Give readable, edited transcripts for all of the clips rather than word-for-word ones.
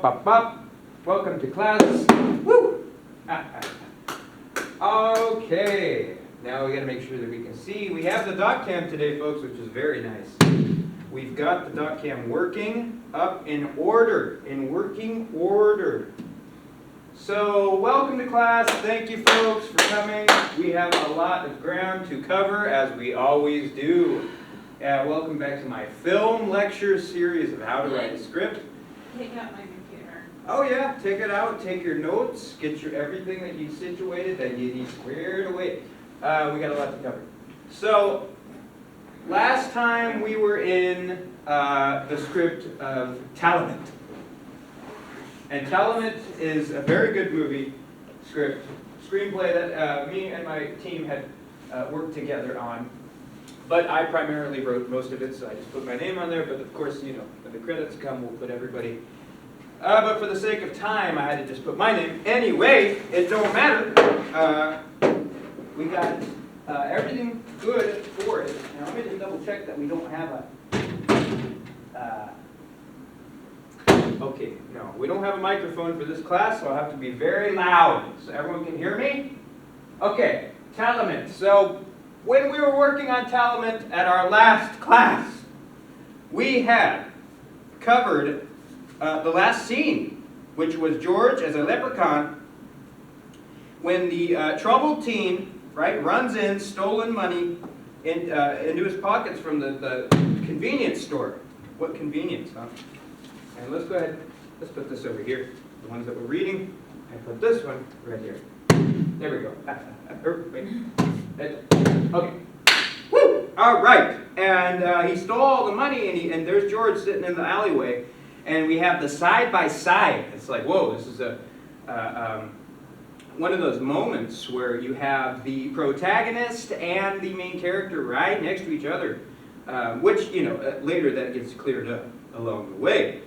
Bop, bop, bop. Welcome to class. Woo! Okay, now we gotta make sure that we can see. We have the dot cam today, folks, which is very nice. We've got the dot cam working up in order, in working order. So, welcome to class. Thank you, folks, for coming. We have a lot of ground to cover, as we always do. Welcome back to my film lecture series of how to write a script. Take out my computer. Oh yeah, take it out, take your notes, get your everything that you situated, that you need squared away. We got a lot to cover. So, last time we were in the script of Talentment. And Talentment is a very good movie script, screenplay that me and my team had worked together on. But I primarily wrote most of it, so I just put my name on there. But of course, you know, when the credits come, we'll put everybody. But for the sake of time, I had to just put my name. Anyway, it don't matter. We got everything good for it. Now let me just double check that we don't have a... okay, no, we don't have a microphone for this class, so I'll have to be very loud so everyone can hear me. Okay, Talentment. So, when we were working on Talentment at our last class, we had covered the last scene, which was George as a leprechaun, when the troubled teen, right, runs in, stolen money into his pockets from the convenience store. What convenience, huh? And let's go ahead, let's put this over here, the ones that we're reading, and put this one right here. There we go. Okay. Woo! All right. And he stole all the money, and there's George sitting in the alleyway, and we have the side by side. It's like, whoa, this is one of those moments where you have the protagonist and the main character right next to each other, which, you know, later that gets cleared up along the way.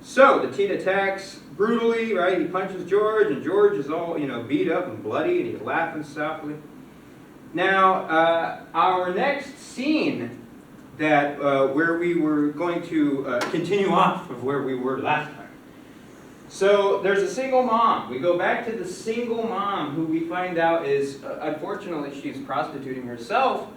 So the teen attacks brutally, right? He punches George, and George is all, you know, beat up and bloody, and he's laughing softly. Now, our next scene that where we were going to continue off of where we were last time. So there's a single mom. We go back to the single mom who we find out is, unfortunately, she's prostituting herself.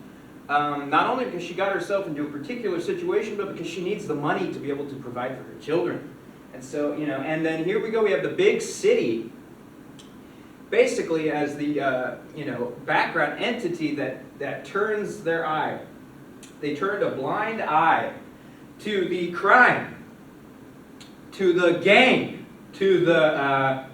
Not only because she got herself into a particular situation, but because she needs the money to be able to provide for her children. And so, you know, and then here we go, we have the big city, basically as the, you know, background entity that turns their eye. They turned a blind eye to the crime, to the gang, to the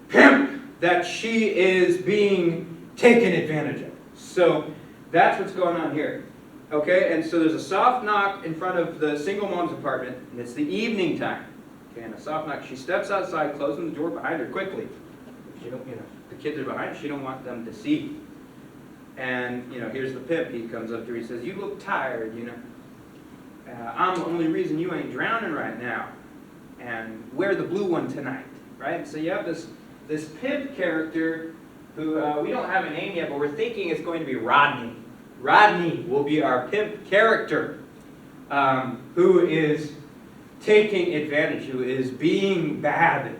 pimp that she is being taken advantage of. So that's what's going on here. Okay, and so there's a soft knock in front of the single mom's apartment, and it's the evening time. Okay, and a soft knock. She steps outside, closing the door behind her quickly. She don't, you know, the kids are behind. She don't want them to see. And you know, here's the pimp. He comes up to her. He says, "You look tired. You know, I'm the only reason you ain't drowning right now. And wear the blue one tonight, right?" So you have this pimp character who we don't have a name yet, but we're thinking it's going to be Rodney. Rodney will be our pimp character, who is taking advantage, who is being bad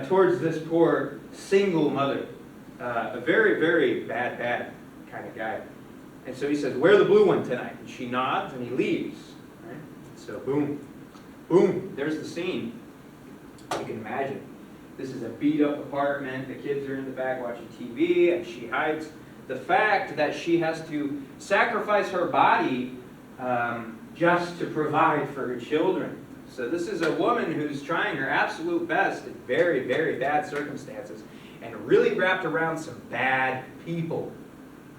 towards this poor single mother. A very, very bad kind of guy. And so he says, "Wear the blue one tonight." And she nods and he leaves. Right? So boom, boom, there's the scene. You can imagine. This is a beat up apartment. The kids are in the back watching TV, and she hides the fact that she has to sacrifice her body just to provide for her children. So this is a woman who's trying her absolute best in very, very bad circumstances and really wrapped around some bad people.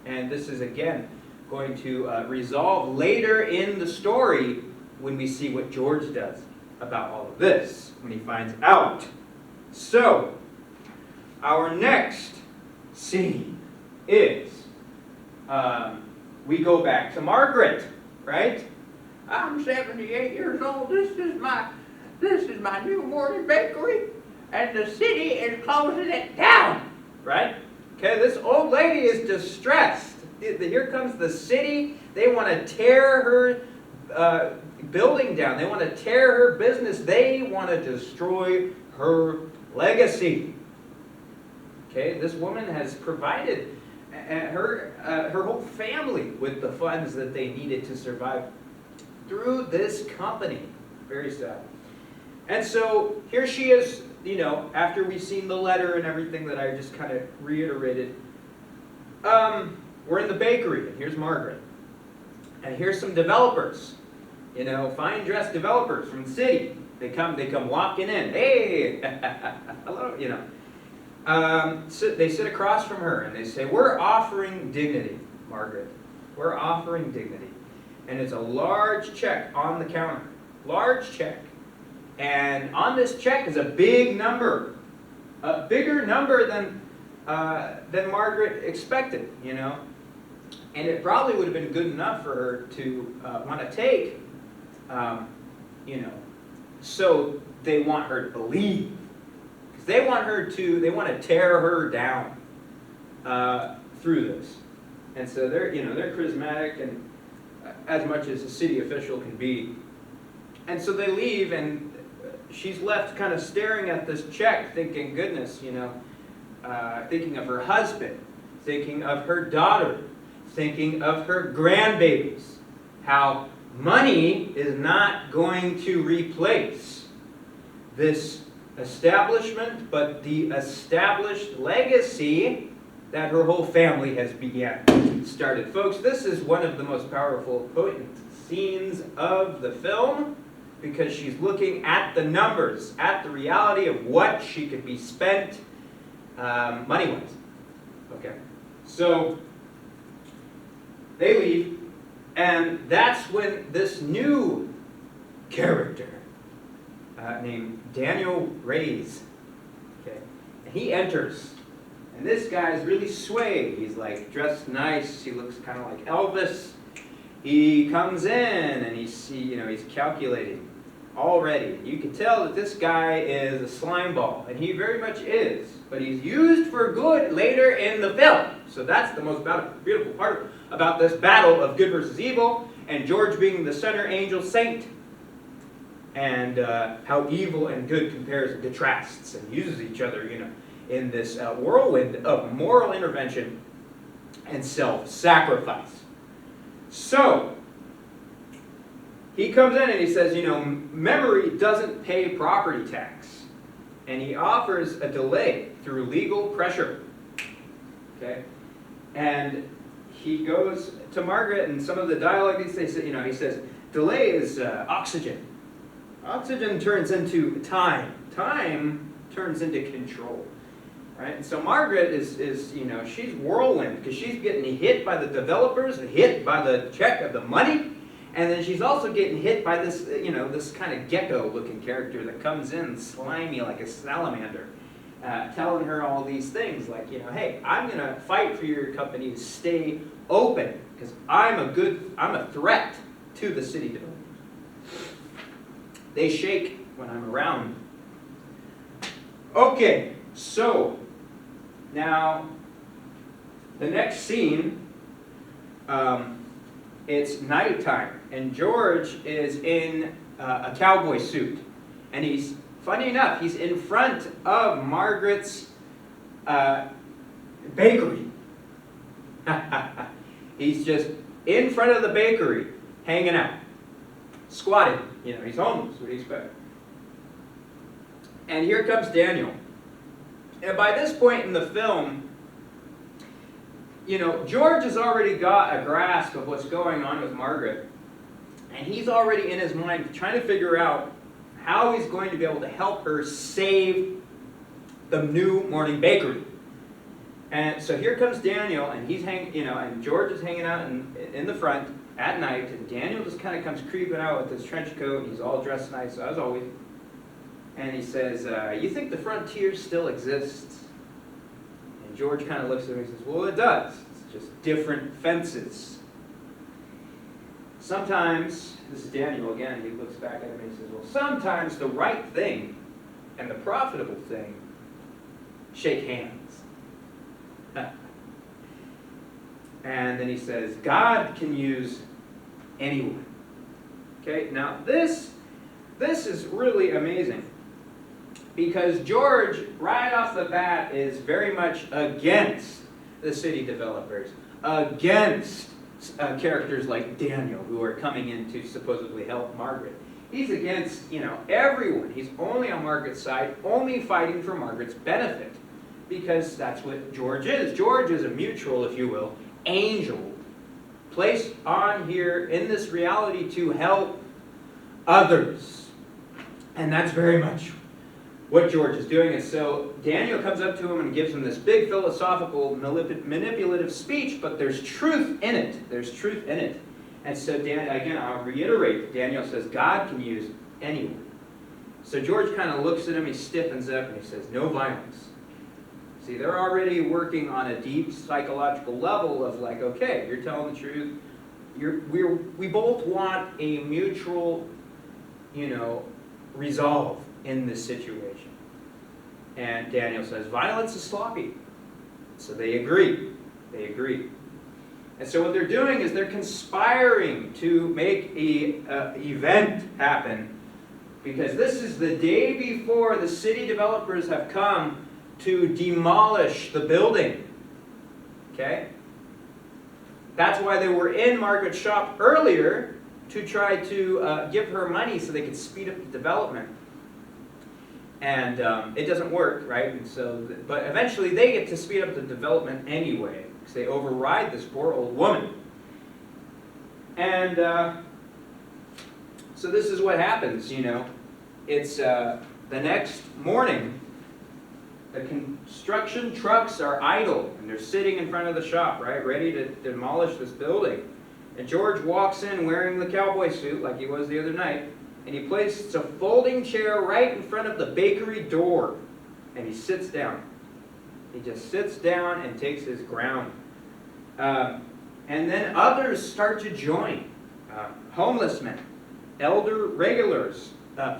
And this is, again, going to resolve later in the story when we see what George does about all of this, when he finds out. So, our next scene is, we go back to Margaret, right? "I'm 78 years old. This is my new morning bakery, and the city is closing it down." Right? Okay, this old lady is distressed. Here comes the city. They want to tear her building down. They want to tear her business. They want to destroy her legacy. Okay, this woman has provided her whole family with the funds that they needed to survive through this company. Very sad. And so here she is, after we've seen the letter and everything that I just kind of reiterated. We're in the bakery, and here's Margaret. And here's some developers, fine dressed developers from the city. They come walking in. Hey, hello, So they sit across from her and they say, "We're offering dignity, Margaret. We're offering dignity." And it's a large check on the counter. Large check. And on this check is a big number. A bigger number than Margaret expected, And it probably would have been good enough for her to want to take, So they want her to believe. Because they want to tear her down through this. And so they're charismatic and as much as a city official can be. And so they leave, and she's left kind of staring at this check, thinking, goodness, thinking of her husband, thinking of her daughter, thinking of her grandbabies, how money is not going to replace this establishment, but the established legacy that her whole family has started. Folks, this is one of the most powerful, potent scenes of the film, because she's looking at the numbers, at the reality of what she could be spent money-wise. Okay, so they leave, and that's when this new character named Daniel Reyes, okay, and he enters. And this guy's really sway. He's like dressed nice. He looks kind of like Elvis. He comes in and he's calculating already. You can tell that this guy is a slime ball, and he very much is. But he's used for good later in the film. So that's the most beautiful part about this battle of good versus evil, and George being the center angel saint, and how evil and good contrasts and uses each other, in this whirlwind of moral intervention and self-sacrifice. So, he comes in and he says, memory doesn't pay property tax. And he offers a delay through legal pressure. Okay? And he goes to Margaret, and some of the dialogue he says, delay is oxygen. Oxygen turns into time. Time turns into control. Right? And so Margaret is she's whirlwind, because she's getting hit by the developers, hit by the check of the money, and then she's also getting hit by this, this kind of gecko-looking character that comes in slimy like a salamander, telling her all these things like, hey, I'm going to fight for your company to stay open, because I'm a threat to the city developers. They shake when I'm around. Okay, so now, the next scene, it's nighttime, and George is in a cowboy suit, and funny enough, he's in front of Margaret's bakery. He's just in front of the bakery, hanging out, squatting. He's homeless. What do you expect? And here comes Daniel. And by this point in the film, George has already got a grasp of what's going on with Margaret. And he's already in his mind trying to figure out how he's going to be able to help her save the new morning bakery. And so here comes Daniel, and he's and George is hanging out in the front at night, and Daniel just kind of comes creeping out with his trench coat, and he's all dressed nice, as always. And he says, you think the frontier still exists? And George kind of looks at him and says, well, it does. It's just different fences. Sometimes, this is Daniel again, he looks back at him and he says, well, sometimes the right thing and the profitable thing shake hands. And then he says, God can use anyone. Okay, now this is really amazing because George, right off the bat, is very much against the city developers, against characters like Daniel, who are coming in to supposedly help Margaret. He's against, everyone. He's only on Margaret's side, only fighting for Margaret's benefit, because that's what George is. George is a mutual, if you will, angel, placed on here in this reality to help others. And that's very much what George is doing. And so Daniel comes up to him and gives him this big philosophical, manipulative speech, but there's truth in it. There's truth in it. And so, again, I'll reiterate, Daniel says God can use anyone. So George kind of looks at him, he stiffens up, and he says, no violence. See, they're already working on a deep psychological level of like, okay, you're telling the truth. We both want a mutual, resolve in this situation. And Daniel says, violence is sloppy. So they agree. They agree. And so what they're doing is they're conspiring to make an event happen, because this is the day before the city developers have come to demolish the building. Okay? That's why they were in Margaret's shop earlier, to try to give her money so they could speed up the development. And it doesn't work, right? And so, but eventually they get to speed up the development anyway, because they override this poor old woman. And so this is what happens, It's the next morning, the construction trucks are idle, and they're sitting in front of the shop, right, ready to demolish this building. And George walks in wearing the cowboy suit like he was the other night, and he places a folding chair right in front of the bakery door, and he sits down. He just sits down and takes his ground. And then others start to join. Homeless men, elder regulars,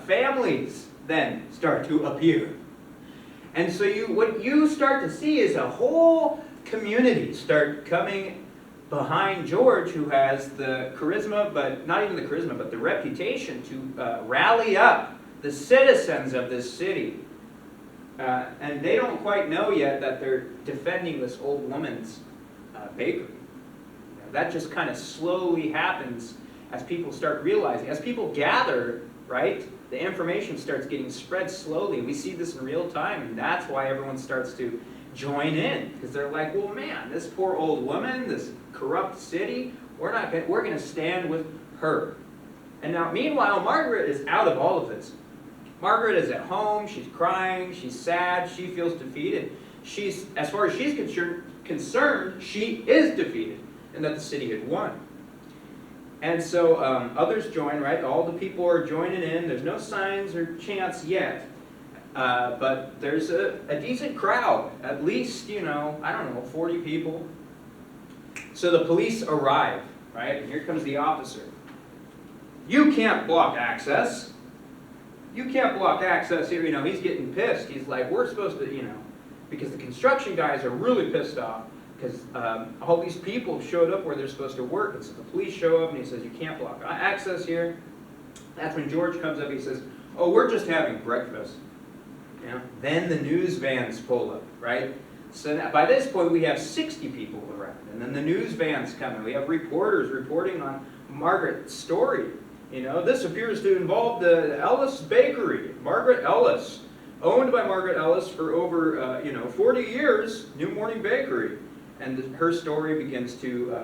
families then start to appear. And so what you start to see is a whole community start coming behind George, who has the charisma, but not even the charisma, but the reputation to rally up the citizens of this city. And they don't quite know yet that they're defending this old woman's bakery. That just kind of slowly happens as people start realizing. As people gather, right, the information starts getting spread slowly. We see this in real time, and that's why everyone starts to join in, because they're like, well, man, this poor old woman, this corrupt city, we're going to stand with her. And now, meanwhile, Margaret is out of all of this. Margaret is at home, she's crying, she's sad, she feels defeated. As far as she's concerned, she is defeated, and that the city had won. And so others join, right? All the people are joining in. There's no signs or chants yet. But there's a decent crowd, at least, 40 people. So the police arrive, right? And here comes the officer. You can't block access. You can't block access here. He's getting pissed. He's like, we're supposed to, because the construction guys are really pissed off, because all these people showed up where they're supposed to work. And so the police show up and he says, you can't block access here. That's when George comes up. He says, oh, we're just having breakfast. Then the news vans pull up, right? So now, by this point, we have 60 people around. And then the news vans come in. We have reporters reporting on Margaret's story. This appears to involve the Ellis Bakery. Margaret Ellis, owned by Margaret Ellis for over 40 years, New Morning Bakery. And her story begins to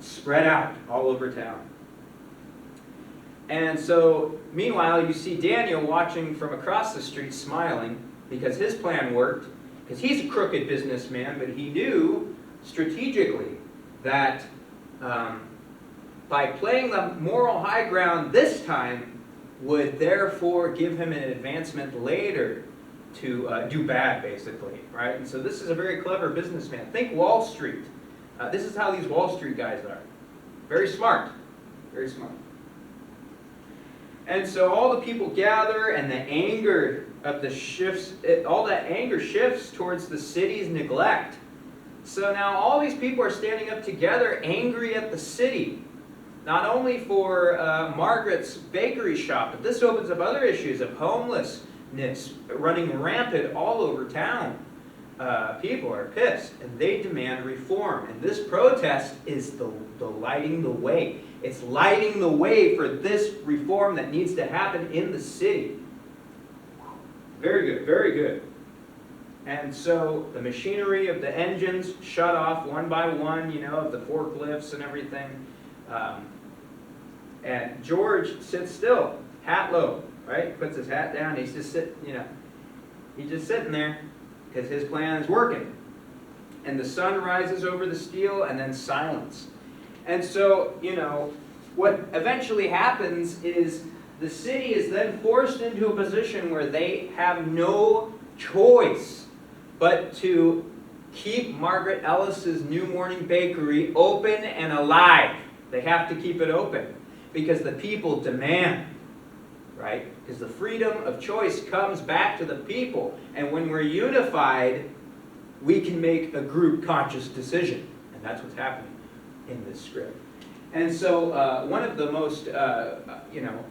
spread out all over town. And so, meanwhile, you see Daniel watching from across the street smiling, because his plan worked, because he's a crooked businessman, but he knew strategically that by playing the moral high ground this time would therefore give him an advancement later to do bad, basically, right? And so this is a very clever businessman. Think Wall Street. This is how these Wall Street guys are. Very smart. Very smart. And so all the people gather, and the anger of the all that anger shifts towards the city's neglect. So now all these people are standing up together, angry at the city. not only for Margaret's bakery shop, but this opens up other issues of homelessness running rampant all over town. People are pissed, and they demand reform. And this protest is the lighting the way. It's lighting the way for this reform that needs to happen in the city. Very good, very good. And so the machinery of the engines shut off one by one, you know, of the forklifts and everything. And George sits still, hat low, right? Puts his hat down. He's just sitting, you know, he's just sitting there because his plan is working. And the sun rises over the steel, and then silence. And so, you know, what eventually happens is the city is then forced into a position where they have no choice but to keep Margaret Ellis's New Morning Bakery open and alive. They have to keep it open because the people demand, right? Because the freedom of choice comes back to the people. And when we're unified, we can make a group conscious decision. And that's what's happening in this script. And so one of the most, you know,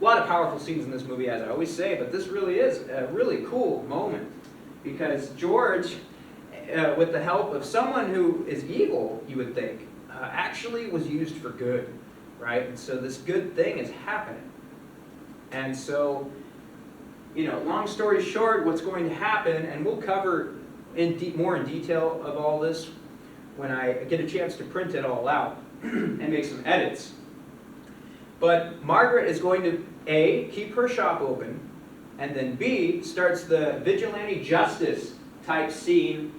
a lot of powerful scenes in this movie, as I always say, but this really is a really cool moment. Because George, with the help of someone who is evil, you would think, actually was used for good, right? And so this good thing is happening. And so, you know, long story short, what's going to happen, and we'll cover more in detail of all this when I get a chance to print it all out and make some edits. But Margaret is going to, A, keep her shop open, and then B, starts the vigilante justice type scene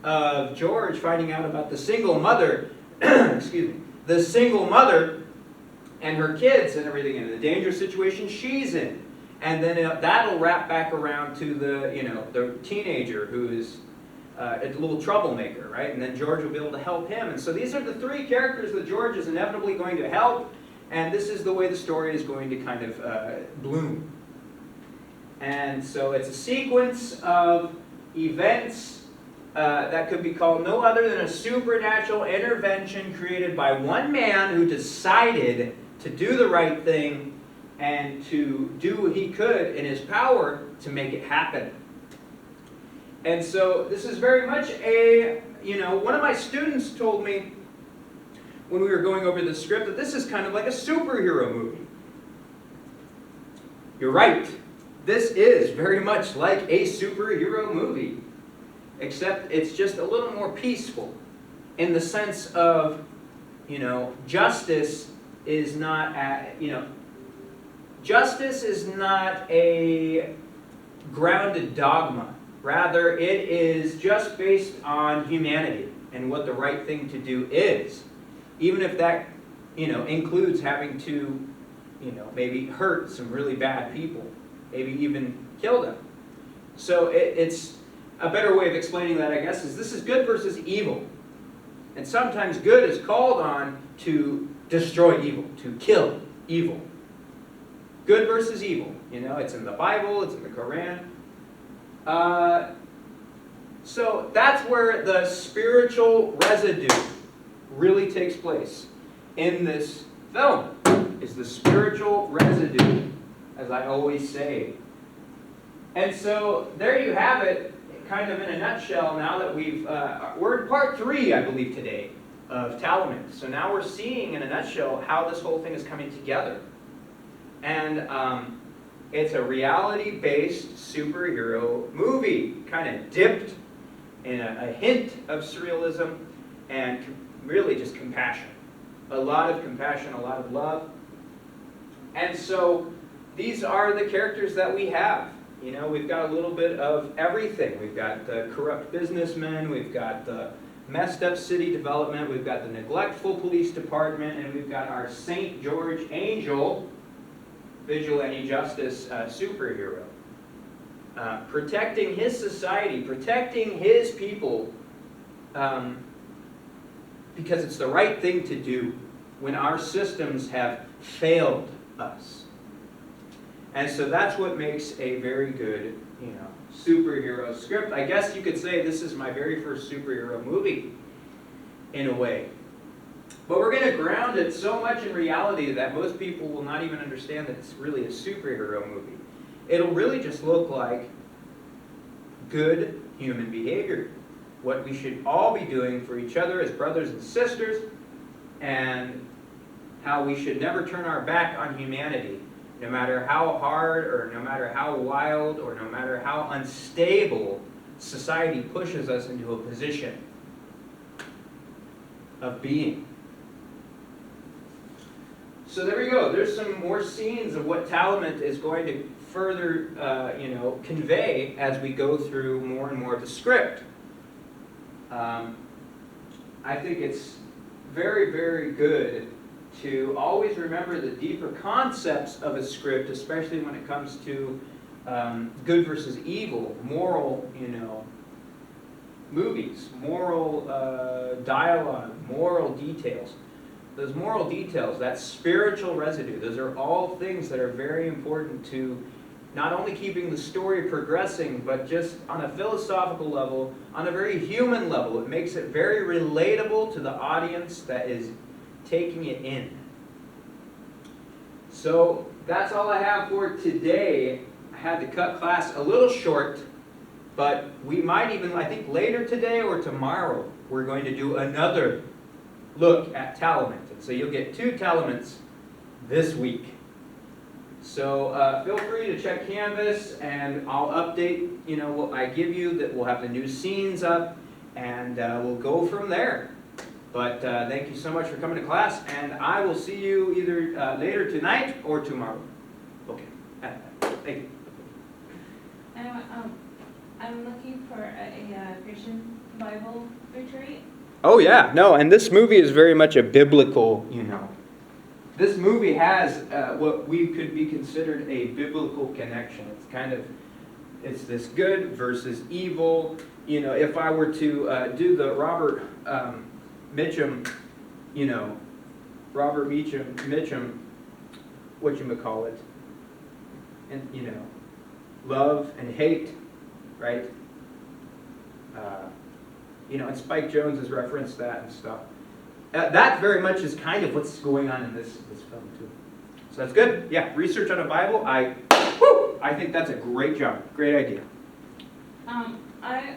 of George finding out about the single mother, excuse me, the single mother and her kids and everything, and the dangerous situation she's in. And then that'll wrap back around to the, you know, the teenager who is a little troublemaker, right? And then George will be able to help him. And so these are the three characters that George is inevitably going to help, and this is the way the story is going to kind of bloom. And so it's a sequence of events that could be called no other than a supernatural intervention created by one man who decided to do the right thing and to do what he could in his power to make it happen. And so this is very much a, you know, one of my students told me when we were going over the script that this is kind of like a superhero movie. You're right. This is very much like a superhero movie, except it's just a little more peaceful in the sense of, you know, justice is not a grounded dogma. Rather, it is just based on humanity and what the right thing to do is, even if that, you know, includes having to, you know, maybe hurt some really bad people, maybe even kill them. So it's a better way of explaining that, I guess, is this is good versus evil. And sometimes good is called on to destroy evil, to kill evil. Good versus evil. You know, it's in the Bible, it's in the Quran. So that's where the spiritual residue really takes place in this film, is the spiritual residue, as I always say. And so there you have it, kind of in a nutshell, now that we're in part 3, I believe, today, of Talentment. So now we're seeing in a nutshell how this whole thing is coming together. And it's a reality-based superhero movie, kind of dipped in a hint of surrealism and really just compassion. A lot of compassion, a lot of love. And so these are the characters that we have. You know, we've got a little bit of everything. We've got the corrupt businessmen, we've got the messed up city development, we've got the neglectful police department, and we've got our St. George Angel, vigilante justice superhero. Protecting his society, protecting his people, because it's the right thing to do when our systems have failed us. And so that's what makes a very good, you know, superhero script. I guess you could say this is my very first superhero movie, in a way. But we're going to ground it so much in reality that most people will not even understand that it's really a superhero movie. It'll really just look like good human behavior. What we should all be doing for each other as brothers and sisters, and how we should never turn our back on humanity, no matter how hard or no matter how wild or no matter how unstable society pushes us into a position of being. So there we go. There's some more scenes of what Talentment is going to further convey as we go through more and more of the script. I think it's very, very good to always remember the deeper concepts of a script, especially when it comes to good versus evil, moral, movies, moral dialogue, moral details. Those moral details, that spiritual residue, those are all things that are very important to not only keeping the story progressing, but just on a philosophical level, on a very human level. It makes it very relatable to the audience that is taking it in. So that's all I have for today. I had to cut class a little short, but we might even, I think later today or tomorrow, we're going to do another look at Talentment. And so you'll get 2 Talentments this week. So feel free to check Canvas, and I'll update, what I give you, that we'll have the new scenes up, and we'll go from there. But thank you so much for coming to class, and I will see you either later tonight or tomorrow. Okay, thank you. And I'm looking for a Christian Bible retreat. Oh yeah, no, and this movie is very much a biblical, This movie has what we could be considered a biblical connection. It's this good versus evil. If I were to do the Robert Mitchum, whatchamacallit, and, love and hate, right? And Spike Jones has referenced that and stuff. That very much is kind of what's going on in this film too. So that's good. Yeah, research on a Bible. I think that's a great job. Great idea. I